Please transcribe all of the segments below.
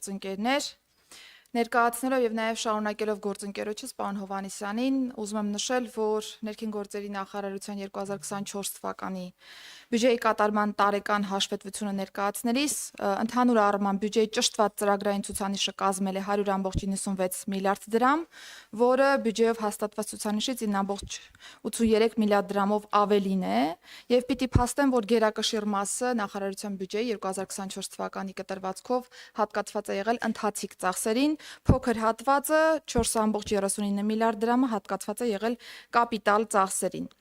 գործընկերներ, ներկայացնելով եւ նաեւ շարունակելով գործընկերոջս պարոն Հովհաննիսյանին, ուզում եմ նշել, որ ներքին գործերի նախարարության 2024 թվականի բյուջեի կատարման տարեկան հաշվետվությունը ներկայացնելիս ընդհանուր առմամբ բյուջեի ճշտված ծրագրային ցուցանիշը կազմել է 100.96 միլիարդ դրամ, որը բյուջեով հաստատված ցուցանիշից 9.83 միլիարդ դրամով ավելին է, եւ պիտի փաստեմ, որ գերակշիռ մասը նախարարության բյուջեի 2024 թվականի կտրվածքով հատկացված է եղել ընթացիկ ծախսերին, փոքր հատվածը 4.39 միլիարդ դրամը հատկացված է եղել կապիտալ ծախսերին։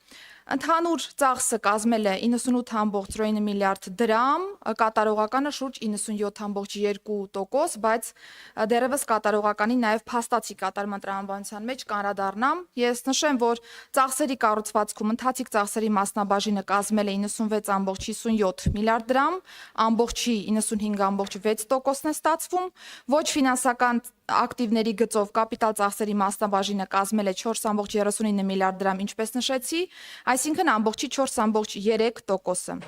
Ընդհանուր ծախսը կազմել է 98.9 միլիարդ դրամ, կատարողականը շուրջ 97.2%, բայց դեռևս կատարողականի նաև փաստացի կատարման տրամաբանության մեջ կանրադառնամ։ Ես նշեմ, որ ծախսերի կառուցվածքում ընթացիկ ծախսերի մասնաբաժինը կազմել է 96.57 միլիարդ դրամ, ամբողջի 95.6%-ն է ստացվում, ոչ ֆինանսական ակտիվների գծով կապիտալ ծախսերի մասնաբաժինը կազմել է 4.39 միլիարդ դրամ, ինչպես նշեցի, այսինքն ամբողջի 4.3%-ը։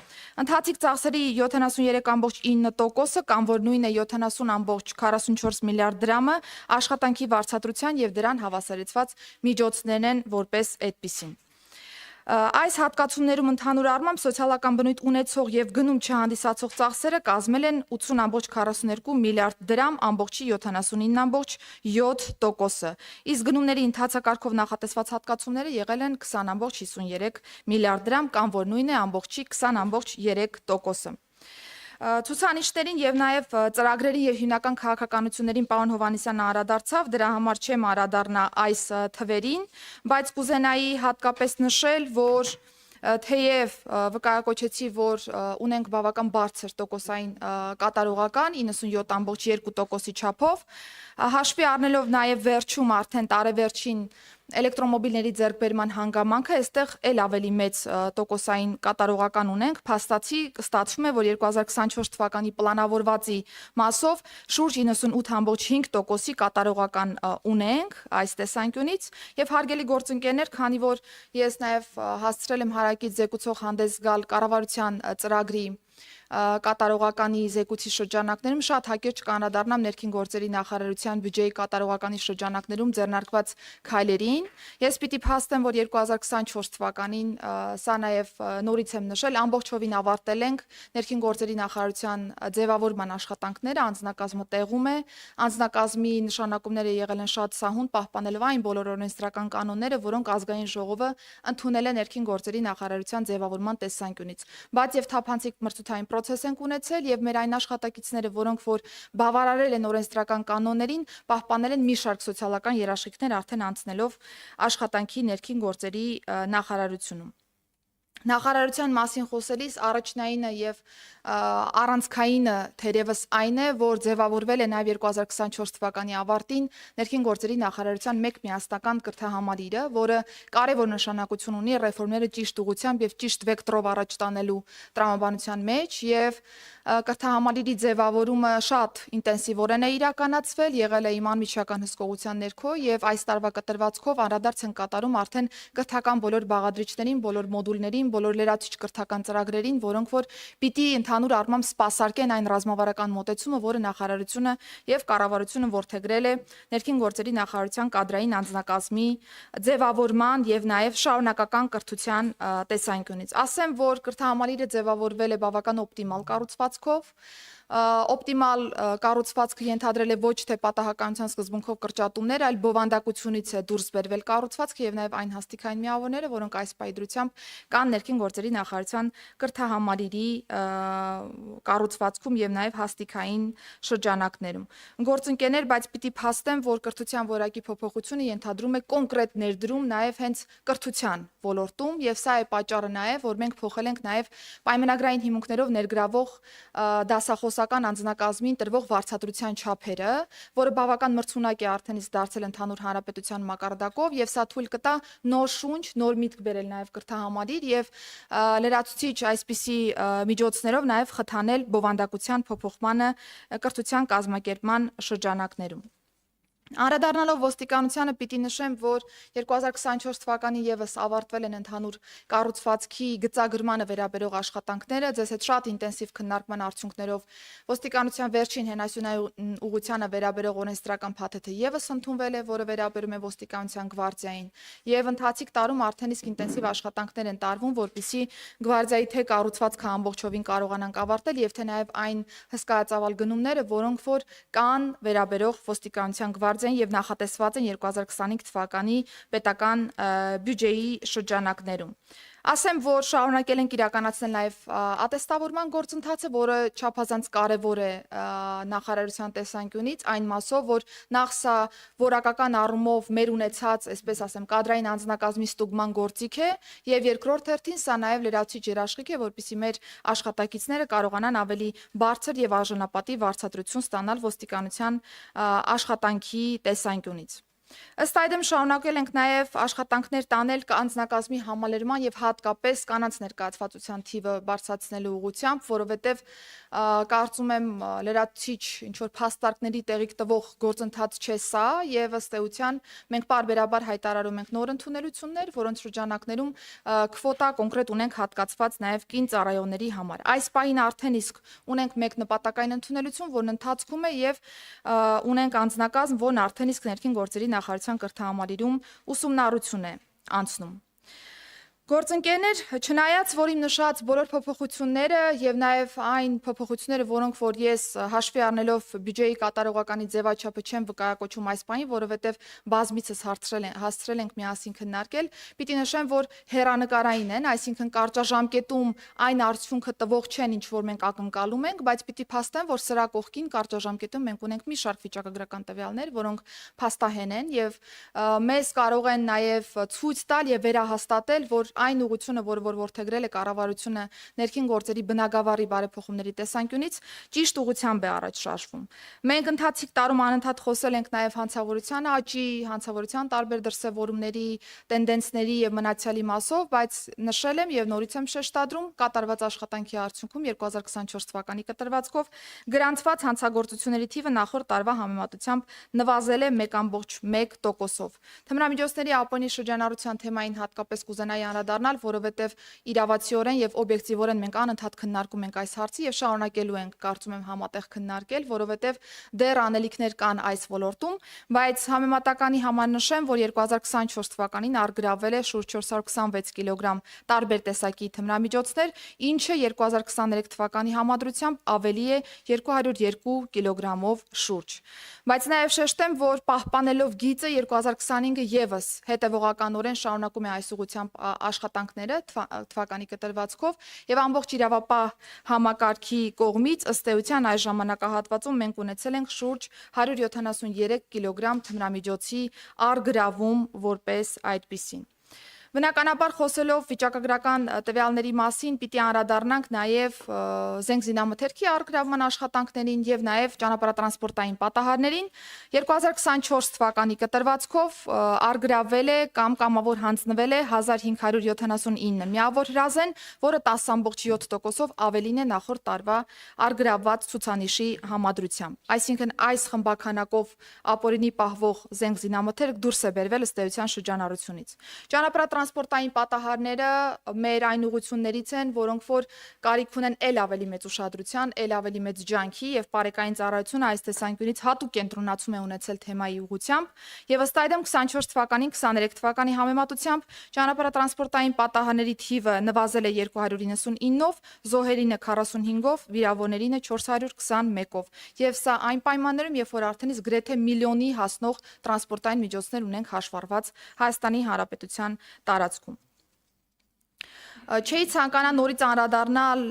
Ընթացիկ ծախսերի 73.9%-ը կամ որ նույնը 70.44 միլիարդ դրամը աշխատանքի վարձատրության եւ դրան հավասարեցված միջոցներն են որպես այդպիսին։ Այս հատկացումներում ընդհանուր առմամբ սոցիալական բնույթ ունեցող եւ գնում չհանդիսացող ծախսերը կազմել են 80.42 միլիարդ դրամ, ամբողջի 79.7%-ը, իսկ գնումների ընթացակարգով նախատեսված հատկացումները եղել են 20.53 միլիարդ դրամ, կամ որ նույնն է ամբողջի 20.3%-ը։ Ցուցանիշներին եւ նաեւ ծրագրերի եւ հիմնական քաղաքականություններին պարոն Հովհաննիսյանն անդրադարձավ, դրա համար չեմ անդրադառնա այս թվերին, բայց կուզենայի հատկապես նշել, որ թեև վկայակոչեցի, որ ունենք բավական բարձր տոկոսային կատարողական 97.2%-ի չափով, հաշվի առնելով նաեւ վերջում արդեն տարեվերջին էլեկտրոմոբիլների ձեռքբերման հանգամանքը, այստեղ էլ ավելի մեծ տոկոսային կատարողական ունենք, փաստացի ստացվում է, որ 2024 թվականի պլանավորվածի մասով շուրջ 98.5%-ի կատարողական ունենք այս տեսանկյունից, եւ հարգելի գործընկերներ, քանի որ ես նաեւ հասցրել եմ հարակից զեկուցող հանդես գալ կառավարության ծրագրի կատարողականի զեկույցի շրջանակներում, շատ հակիրճ կանդրադառնամ ներքին գործերի նախարարության բյուջեի կատարողականի շրջանակներում ձեռնարկված քայլերին։ Ես պիտի փաստեմ, որ 2024 թվականին, սա նաև նորից եմ նշել, ամբողջովին ավարտել ենք ներքին գործերի նախարարության ձևավորման աշխատանքները, անձնակազմը տեղում է, անձնակազմի նշանակումները եղել են շատ սահուն, պահպանելով այն բոլոր օրենսդրական կանոնները, որոնք ազգային ժողովը ընդունել է ներքին գործերի նախարարության ձևավորման տեսանկյունից։ Բայց եւ թափանցիկ մրցութային պրոցես ենք ունեցել եւ մեր այն աշխատակիցները, որոնք որ բավարարել են օրենսդրական կանոններին, պահպանել են մի շարք սոցիալական երաշխիքներ արդեն անցնելով աշխատանքի ներքին գործերի նախարարությունում։ Նախարարության մասին խոսելիս առաջնայինը եւ առանցքայինը թերևս այն է, որ ձևավորվել է նաեւ 2024 թվականի ավարտին ներքին գործերի նախարարության մեկ միասնական կրթահամալիրը, որը կարևոր նշանակություն ունի ռեֆորմները ճիշտ ուղղությամբ եւ ճիշտ վեկտորով առաջ տանելու տրամաբանության մեջ, եւ կրթահամալիրի ձևավորումը շատ ինտենսիվորեն է իրականացվել, եղել է իմ անմիջական հսկողության ներքո եւ այս տարվա կտրվածքով անդրադարձ են կատարում արդեն կրթական բոլոր բաղադրիչներին, բոլոր մոդուլներին, բոլոր լրացուցիչ կրթական ծրագրերին, որոնք որ պիտի ընդհանուր առմամբ սպասարկեն այն ռազմավարական մոտեցումը, որը նախարարությունը եւ կառավարությունը որդեգրել է ներքին գործերի նախարարության կադրային անձնակազմի ձևավորման եւ նաեւ շարունակական կրթության տեսանկյունից։ Ասեմ, որ կրթահամալիրը ձևավորվել է բավական օպտիմալ կառուցվածքով, օպտիմալ կառուցվածքը ենթադրել է ոչ թե պատահականության սկզբունքով կրճատումներ, այլ բովանդակությունից է դուրս բերվել կառուցվածքը եւ նաեւ այն հաստիկային միավորները, որոնք այս պայդրությամբ կան ներքին գործերի նախարարության կրթահամալիրի կառուցվածքում եւ նաեւ հաստիկային շրջանակներում։ Գործընկերներ, բայց պիտի փաստեմ, որ կրթության որակի փոփոխությունը ենթադրում է կոնկրետ ներդրում նաեւ հենց կրթության ոլորտում եւ սա է պատճառը նաեւ, որ մենք փոխել ենք նաեւ պայմանագրային հիմունքներով ներգրավող դասախոսական անձնակազմին տրվող վարձատրության չափերը, որը բավական մրցունակ է արդեն իսկ դարձել ընդհանուր հանրապետության մակարդակով եւ սա թույլ կտա նոր շունչ, նոր միտք բերել նաեւ կրթահամալիր եւ լրացուցիչ այսպիսի միջոցներով նաեւ խթանել բովանդակության փոփոխմանը կրթության կազմակերպման շրջանակներում։ Անդրադառնալով ոստիկանությանը պիտի նշեմ, որ 2024 թվականի եւս ավարտվել են ընդհանուր կառուցվածքի գծագրմանը վերաբերող աշխատանքները, ձեզ հետ շատ ինտենսիվ քննարկման արդյունքներով ոստիկանության վերջին հենասյունային ուղղությանը վերաբերող օրենսդրական փաթեթը եւս ընդունվել է, որը վերաբերում է ոստիկանության գվարդիային, եւ ընթացիկ տարում արդեն իսկ ինտենսիվ աշխատանքներ են տարվում, որպեսզի գվարդիայի թե կառուցվածքը ամբողջովին կարողանանք ավարտել եւ թե նաեւ այն հսկայածավալ գնումները, որոնք որ կան վերաբերող ոստիկանության գվարդիային եւ նախատեսված են 2025 թվականի պետական բյուջեի շրջանակներում։ Ասեմ, որ շարունակել ենք իրականացնել նաև ատեստավորման գործընթացը, որը չափազանց կարևոր է նախարարության տեսանկյունից, այն մասով, որ նախ սա որակական առումով մեր ունեցած, այսպես ասեմ, կադրային անձնակազմի ստուգման գործիք է, եւ երկրորդ հերթին սա նաև լրացուցիչ երաշխիք է, որպեսզի մեր աշխատակիցները կարողանան ավելի բարձր եւ արժանապատիվ վարձատրություն ստանալ ոստիկանության աշխատանքի տեսանկյունից։ Ըստ այդմ շարունակել ենք նաև աշխատանքներ տանել անձնակազմի համալրման եւ հատկապես կանանց ներկայացվածության թիվը բարձրացնելու ուղղությամբ, որովհետեւ կարծում եմ լրացուցիչ ինչ որ փաստարկների տեղիք տվող գործընթաց չէ սա եւ ըստ էության մենք պարբերաբար հայտարարում ենք նոր ընդունելություններ, որոնց շրջանակներում քվոտա կոնկրետ ունենք հատկացված նաև կին ծառայողների համար։ Այս պահին արդեն իսկ ունենք մեկ նպատակային ընդունելություն, որն ընթացքում է եւ ունենք անձնակազմ, որն արդեն իսկ ներքին գործերի նախարարության կրթահամալիրում ուսումնառություն է անցնում։ Գործընկերներ, չնայած որ իմ նշած բոլոր փոփոխությունները եւ նաեւ այն փոփոխությունները, որոնք որ ես հաշվի առնելով բյուջեի կատարողականի ձևաչափը չեմ վկայակոչում այս պահին, որովհետեւ բազմիցս հասցրել ենք միասին քննարկել, պիտի նշեմ, որ հերանեկարային են, այսինքն կարճաժամկետում այն արդյունքը տվող չեն, ինչ որ մենք ակնկալում ենք, բայց պիտի փաստեմ, որ սրա կողքին կարճաժամկետում մենք ունենք մի շարք վիճակագրական տվյալներ, որոնք փաստահեն են եւ մեզ կարող են նաեւ ցույց տալ եւ վերահաստատել, որ այն ուղղությունը, որ որդեգրել է կառավարությունը ներքին գործերի բնագավառի բարեփոխումների տեսանկյունից ճիշտ ուղղությամբ է առաջ շարժվում։ Մենք ընթացիկ տարում անընդհատ խոսել ենք նաև հանցավորության աճի, հանցավորության տարբեր դրսևորումների, տենդենսների եւ մնացյալի մասով, բայց նշել եմ եւ նորից եմ շեշտադրում կատարված աշխատանքի արդյունքում 2024 թվականի կտրվածքով գրանցված հանցագործությունների թիվը նախորդ տարվա համեմատությամբ նվազել է 1.1%-ով։ Թմրամիջոցների ԱՊՆ-ի շրջանառության թեմային հատկապես կուզենայի անդրադառնալ, որովհետև իրավացիորեն եւ օբյեկտիվորեն մենք անընդհատ քննարկում ենք այս հարցը եւ շարունակելու ենք, կարծում եմ, համատեղ քննարկել, որովհետև դեռ անելիքներ կան այս ոլորտում, բայց համեմատականի համար նշեմ, որ 2024 թվականին առգրավվել է շուրջ 426 կիլոգրամ տարբեր տեսակի թմրամիջոցներ, ինչը 2023 թվականի համադրությամբ ավելի է 202 կիլոգրամով շուրջ։ Բայց նաեւ շեշտեմ, որ պահպանելով գիծը 2025-ը եւս հետեւողականորեն շարունակում է այս ուղղությամբ աշխատանքները թվականի կտրվածքով եւ ամբողջ իրավապահ համակարգի կողմից ըստ էության այս ժամանակահատվածում մենք ունեցել ենք շուրջ 173 կիլոգրամ թմրամիջոցի առգրավում որպես այդպիսին։ Բնականաբար խոսելով վիճակագրական տվյալների մասին պիտի անդրադառնանք նաև զենքզինամթերքի առգրավման աշխատանքներին եւ նաև ճանապարհատրանսպորտային պատահարներին 2024 թվականի կտրվածքով առգրավվել է կամ կամավոր հանձնվել է 1579 միավոր հրազեն, որը 10.7%-ով ավելին է նախորդ տարվա առգրավված ցուցանիշի համադրությամբ։ Այսինքն այս խմբականակով ապօրինի պահվող զենքզինամթերք դուրս է բերվել ըստ էության շրջանառությունից։ Տրանսպորտային պատահարները մեր այն ուղղություններից են, որոնք որ կարիք ունեն ել ավելի մեծ ուշադրության, ել ավելի մեծ ջանքի եւ բարեկային ծառայությունը այս տեսանկյունից հատուկ կենտրոնացում է ունեցել թեմայի ուղղությամբ եւ ըստ այդմ 24 թվականին 23 թվականի համեմատությամբ ճանապարհատրանսպորտային պատահարների թիվը նվազել է 299-ով, զոհերինը 45-ով, վիրավորներինը 421-ով եւ սա այն պայմաններում, երբ որ արդեն իսկ գրեթե միլիոնի հասնող տրանսպորտային միջոցներ ունենք հաշվառված Հայաստանի Հանրապետության տարածքում։ Չէի ցանկանա նորից անդրադառնալ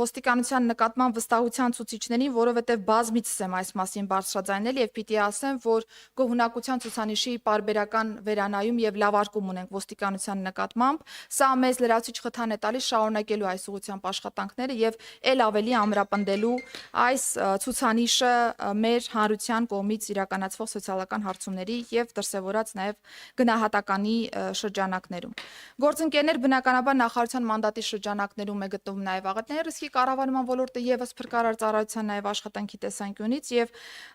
ոստիկանության նկատմամբ վստահության ցուցիչներին, որովհետև բազմիցս եմ այս մասին բարձրաձայնել եւ պիտի ասեմ, որ գոհունակության ցուցանիշի պարբերական վերանայում եւ լավարկում ունենք ոստիկանության նկատմամբ, սա մեզ լրացուցիչ խթան է տալիս շարունակելու այս ուղղությամբ աշխատանքները եւ ել ավելի ամրապնդելու այս ցուցանիշը մեր հանրության կողմից իրականացվող սոցիալական հարցումների եւ դրսեւորած նաեւ գնահատականի շրջանակներում։ Գործընկերներ, բնականաբար Բնականաբար նախարարության մանդատի շրջանակներում է գտնվում նաև աղետների ռիսկի կառավարման ոլորտը եւս փրկարար ծառայության նաև աշխատանքի տեսանկյունից եւ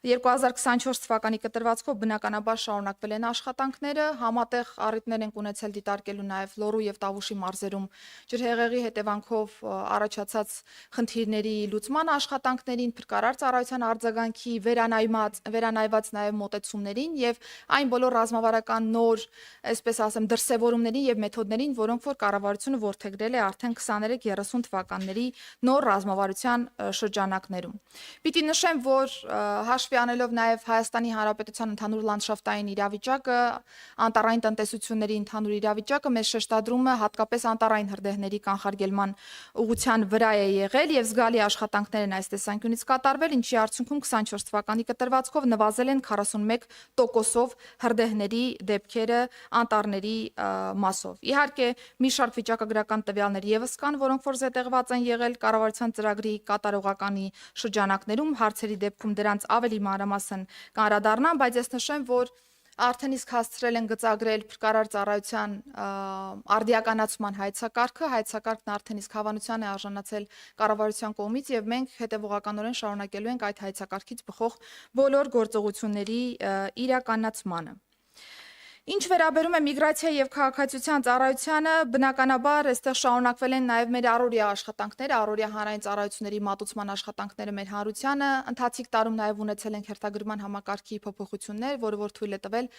2024 թվականի կտրվածքով բնականաբար շարունակվել են աշխատանքները, համատեղ առիթներ են ունեցել դիտարկելու նաև Լոռու եւ Տավուշի մարզերում ջրհեղեղի հետևանքով առաջացած խնդիրների լուծման աշխատանքներին, փրկարար ծառայության արձագանքի վերանայված նաև մոտեցումներին եւ այն բոլոր ռազմավարական նոր, այսպես ասեմ, դրսևորումներին եւ մեթոդներին, որոնք որ կառավարությունը որդեգրել է արդեն 23-30 թվականների նոր ռազմավարության շրջանակներում։ Պիտի նշեմ, որ հաշվի առնելով նաև Հայաստանի Հանրապետության ընդհանուր լանդշաֆտային իրավիճակը, անտառային տնտեսությունների ընդհանուր իրավիճակը մեզ շեշտադրում է հատկապես անտառային հրդեհների կանխարգելման ուղղության վրա է եղել եւ զգալի աշխատանքներ են այս տեսանկյունից կատարվել, ինչի արդյունքում 24 թվականի կտրվածքով նվազել են 41%-ով հրդեհների դեպքերը անտառների մասով։ Իհարկե, մի շարք վիճակագրական տվյալներ եւս կան, որոնք որ զետեղված են եղել կառավարության ծրագրի կատարողականի շրջանակներում, հարցերի դեպքում դրանց ավելի մանրամասն կանդրադառնամ, բայց ես նշեմ, որ արդեն իսկ հասցրել են գծագրել փրկարար ծառայության արդիականացման հայեցակարգն արդեն իսկ հավանության է արժանացել կառավարության կողմից եւ մենք հետեւողականորեն շարունակելու ենք այդ հայեցակարգից բխող բոլոր գործողությունների իրականացմանը։ Ինչ վերաբերում է միգրացիա եւ քաղաքացիության ծառայությանը, բնականաբար այստեղ շարունակվել են նաեւ մեր առօրյա աշխատանքները, առօրյա հանրային ծառայությունների մատուցման աշխատանքները մեր հանրությանը, ընթացիկ տարում նաեւ ունեցել ենք հերթագրման համակարգի փոփոխություններ, որը որ թույլ է տվել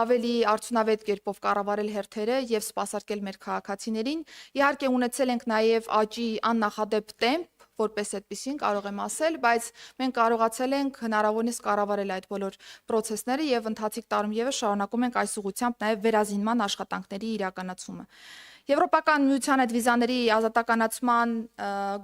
ավելի արդյունավետ կերպով կառավարել հերթերը եւ սպասարկել մեր քաղաքացիներին։ Իհարկե ունեցել ենք նաեւ աճի աննախադեպ տեմպ, որպես այդպեսին կարող եմ ասել, բայց մենք կարողացել ենք հնարավորինս կառավարել այդ բոլոր process-ները եւ ընթացիկ տարում եւս շարունակում ենք այս ուղղությամբ նաեւ վերազինման աշխատանքների իրականացումը։ Եվրոպական միության այդ վիզաների ազատականացման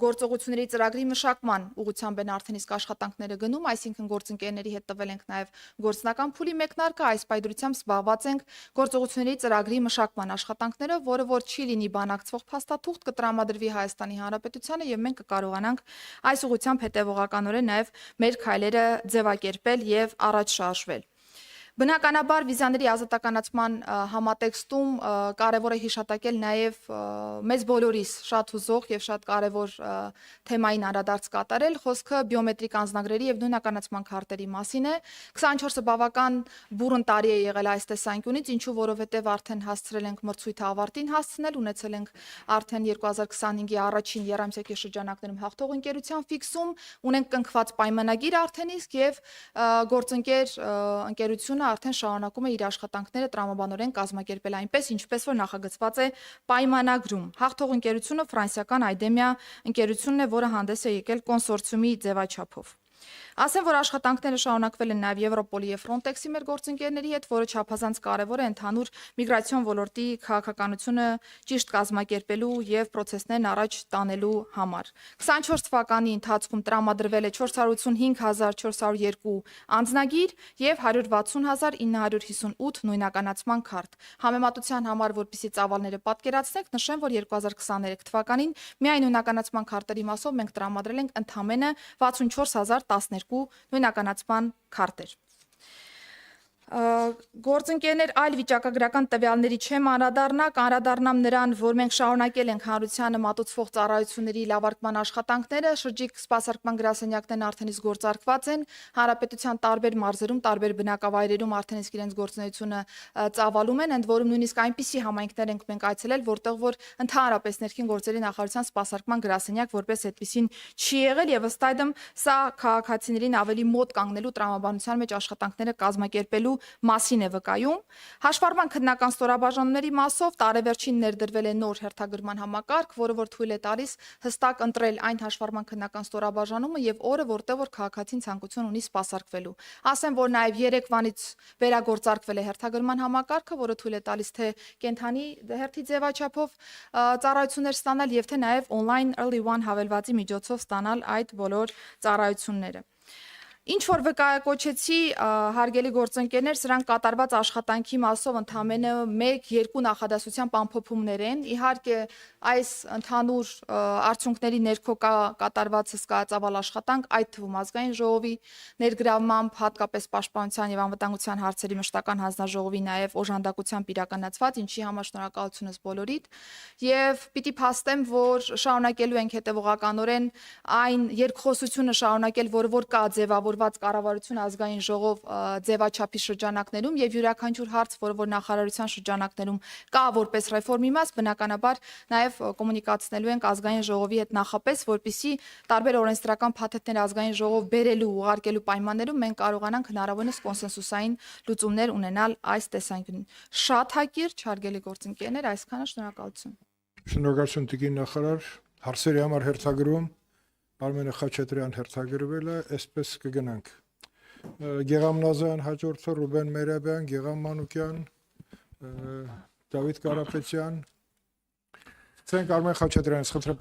գործողությունների ծրագրի մշակման ուղղությամբ են արդեն իսկ աշխատանքները գնում, այսինքն գործընկերների հետ տվել ենք նաեւ գործնական փուլի մեկնարկը, այս պայդրությամբ զբաղված ենք գործողությունների ծրագրի մշակման աշխատանքներով, որը որ չի լինի բանակցվող փաստաթուղթ կտրամադրվի Հայաստանի Հանրապետությանը եւ մենք կկարողանանք այս ուղղությամբ հետեւողականորեն նաեւ մեր քայլերը ձևակերպել եւ առաջ շարժվել։ Բնականաբար վիզաների ազատականացման համատեքստում կարևոր է հիշատակել նաև մեզ բոլորիս շատ հուզող եւ շատ կարևոր թեմային անդրադարձ կատարել, խոսքը բիոմետրիկ անձնագրերի եւ նույնականացման քարտերի մասին է։ 24-ը բավական բուռն տարի է եղել այս տեսանկյունից, ինչու որովհետեւ արդեն հասցրել ենք մրցույթը ավարտին հասցնել, ունեցել ենք արդեն 2025-ի առաջին եռամսյակի շրջանակներում հաղթող ընկերության ֆիքսում, ունենք կնքված պայմանագիր արդեն իսկ եւ գործընկեր ընկերությունը արդեն շարունակում է իր աշխատանքները տրամաբանորեն կազմակերպել այնպես, ինչպես որ նախագծված է պայմանագրում։ Հաղթող ընկերությունը ֆրանսիական Idemia ընկերությունն է, որը հանդես է եկել կոնսորցիումի ձևաչափով։ Ասեմ, որ աշխատանքները շարունակվել են նաև Եվրոպոլի եւ Frontex-ի մեր գործընկերների հետ, որը չափազանց կարևոր է ընդհանուր միգրացիոն ոլորտի քաղաքականությունը ճիշտ կազմակերպելու եւ process-ներն առաջ տանելու համար։ 24 թվականի ընթացքում տրամադրվել է 485,402 անձնագիր եւ 160,958 նույնականացման քարտ։ Համեմատության համար, որպեսզի ծավալները պատկերացնենք, նշեմ, որ 2023 թվականին միայն նույնականացման քարտերի մասով մենք տրամադրել ենք ընդամենը 64,012 նույնականացման քարտեր։ Գործընկերներ այլ վիճակագրական տվյալների չեմ անդրադառնամ նրան, որ մենք շարունակել ենք հանրությանը մատուցվող ծառայությունների լավարկման աշխատանքները, շրջիկ սպասարկման գրասենյակներն արդեն իսկ գործարկված են, հանրապետության տարբեր մարզերում, տարբեր բնակավայրերում արդեն իսկ իրենց գործունեությունը ծավալում են, ընդ որում նույնիսկ այնպիսի համայնքներ ենք մենք այցելել, որտեղ որ ընդհանրապես ներքին գործերի նախարարության սպասարկման գրասենյակ որպես այդպեսին չի եղել եւ ըստ այդմ սա քաղաքացիներին ավելի մոտ կանգնելու տրամաբանության մեջ աշխատանքները կազմակերպելու մասին է վկայում։ Հաշվառման քննական ստորաբաժանումների մասով տարեվերջին ներդրվել է նոր հերթագրման համակարգ, որը որ թույլ է տալիս հստակ ընտրել այն հաշվառման քննական ստորաբաժանումը եւ օրը, որտեղ որ քաղաքացին ցանկություն ունի սպասարկվելու։ Ասեմ, որ նաեւ երեկվանից վերագործարկվել է հերթագրման համակարգը, որը թույլ է տալիս թե կենթանի հերթի ձևաչափով ծառայություններ ստանալ եւ թե նաեւ on-line early one հավելվածի միջոցով ստանալ այդ բոլոր ծառայությունները։ Ինչ որ վկայակոչեցի, հարգելի գործընկերներ, սրանք կատարված աշխատանքի մասով ընդամենը 1-2 նախադասության ամփոփումներ են։ Իհարկե, այս ընդհանուր արդյունքների ներքո կա կատարված հսկայածավալ աշխատանք, այդ թվում ազգային ժողովի ներգրավմամբ, հատկապես պաշտպանության եւ անվտանգության հարցերի մշտական հանձնաժողովի նաեւ օժանդակությամբ իրականացված, ինչի համար շնորհակալությունս բոլորիդ։ Եվ պիտի փաստեմ, որ շարունակելու ենք հետևողականորեն այն երկխոսությունը շարունակել, որ կա ձևավորված կառավարություն ազգային ժողով ձևաչափի շրջանակներում եւ յուրաքանչյուր հարց, որ նախարարության շրջանակներում կա որպես ռեֆորմի մաս, բնականաբար նաեւ կոմունիկացնելու ենք ազգային ժողովի հետ նախապես, որպիսի տարբեր օրենսդրական փաթեթներ ազգային ժողով բերելու ուղարկելու պայմաններում մենք կարողանանք հնարավորինս կոնսենսուսային լուծումներ ունենալ այս տեսանկյունին։ Շատ հակիրճ, հարգելի գործընկերներ, այսքանը, շնորհակալություն։ Շնորհակալություն տիկին նախարար, հարցերի համար հերթագրում Արմենը Խաչատրյան հերթագրվել է, այսպես կգնանք։ Գեգամ Նազարյան հաջորդը, Ռուբեն Մերաբյան, Գեգամ Մանուկյան, Դավիթ Կարապետյան։ Ցենք Արմեն Խաչատրյանից խնդրեմ